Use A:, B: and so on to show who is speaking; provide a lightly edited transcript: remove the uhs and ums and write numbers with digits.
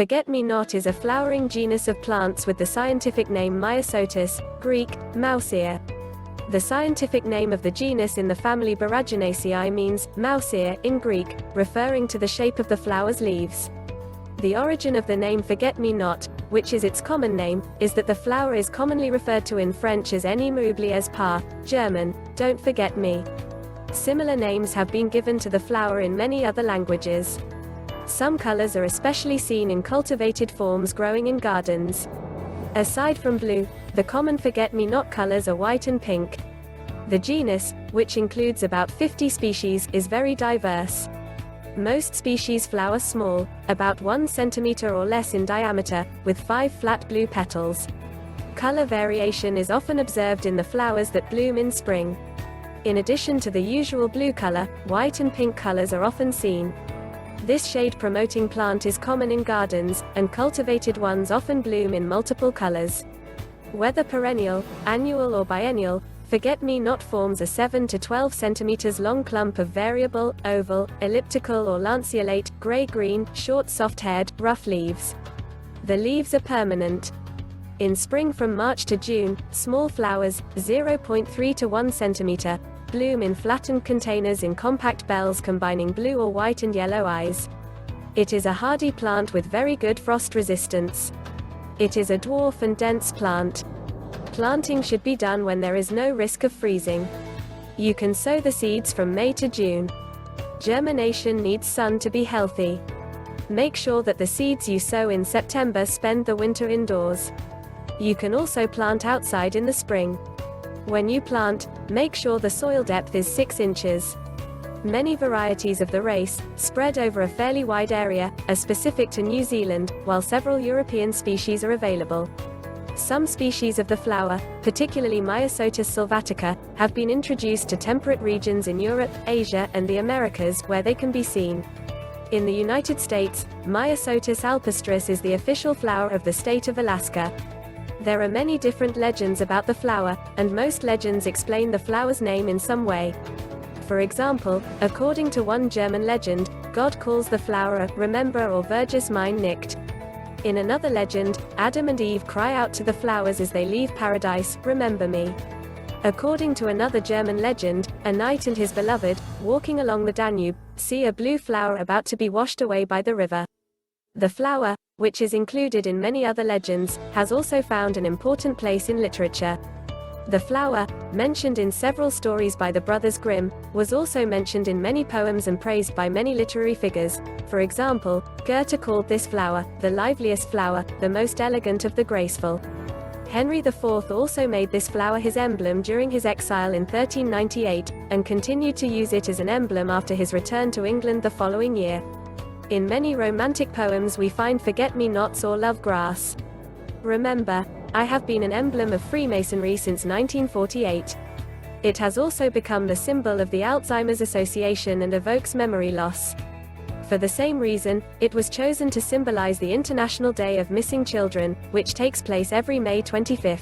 A: Forget-me-not is a flowering genus of plants with the scientific name Myosotis, Greek, mouse-ear. The scientific name of the genus in the family Boraginaceae means mouse-ear in Greek, referring to the shape of the flower's leaves. The origin of the name forget-me-not, which is its common name, is that the flower is commonly referred to in French as Ne m'oubliez pas, German, don't forget me. Similar names have been given to the flower in many other languages. Some colors are especially seen in cultivated forms growing in gardens. Aside from blue, the common forget-me-not colors are white and pink. The genus, which includes about 50 species, is very diverse. Most species flower small, about 1 centimeter or less in diameter, with 5 flat blue petals. Color variation is often observed in the flowers that bloom in spring. In addition to the usual blue color, white and pink colors are often seen. This shade-promoting plant is common in gardens, and cultivated ones often bloom in multiple colors. Whether perennial, annual or biennial, forget-me-not forms a 7 to 12 centimeters long clump of variable, oval, elliptical or lanceolate, gray-green, short soft-haired, rough leaves. The leaves are permanent. In spring from March to June, small flowers, 0.3 to 1 centimeter, bloom in flattened containers in compact bells combining blue or white and yellow eyes. It is a hardy plant with very good frost resistance. It is a dwarf and dense plant. Planting should be done when there is no risk of freezing. You can sow the seeds from May to June. Germination needs sun to be healthy. Make sure that the seeds you sow in September spend the winter indoors. You can also plant outside in the spring. When you plant, make sure the soil depth is 6 inches. Many varieties of the race, spread over a fairly wide area, are specific to New Zealand, while several European species are available. Some species of the flower, particularly Myosotis sylvatica, have been introduced to temperate regions in Europe, Asia, and the Americas, where they can be seen. In the United States, Myosotis alpestris is the official flower of the state of Alaska. There are many different legends about the flower, and most legends explain the flower's name in some way. For example, according to one German legend, God calls the flower a remember or Verges mein nicht. In another legend, Adam and Eve cry out to the flowers as they leave paradise, remember me. According to another German legend, a knight and his beloved, walking along the Danube, see a blue flower about to be washed away by the river. The flower, which is included in many other legends, has also found an important place in literature. The flower, mentioned in several stories by the Brothers Grimm, was also mentioned in many poems and praised by many literary figures. For example, Goethe called this flower, the liveliest flower, the most elegant of the graceful. Henry IV also made this flower his emblem during his exile in 1398, and continued to use it as an emblem after his return to England the following year. In many romantic poems we find forget-me-nots or love grass. Remember, I have been an emblem of Freemasonry since 1948. It has also become the symbol of the Alzheimer's Association and evokes memory loss. For the same reason, it was chosen to symbolize the International Day of Missing Children, which takes place every May 25.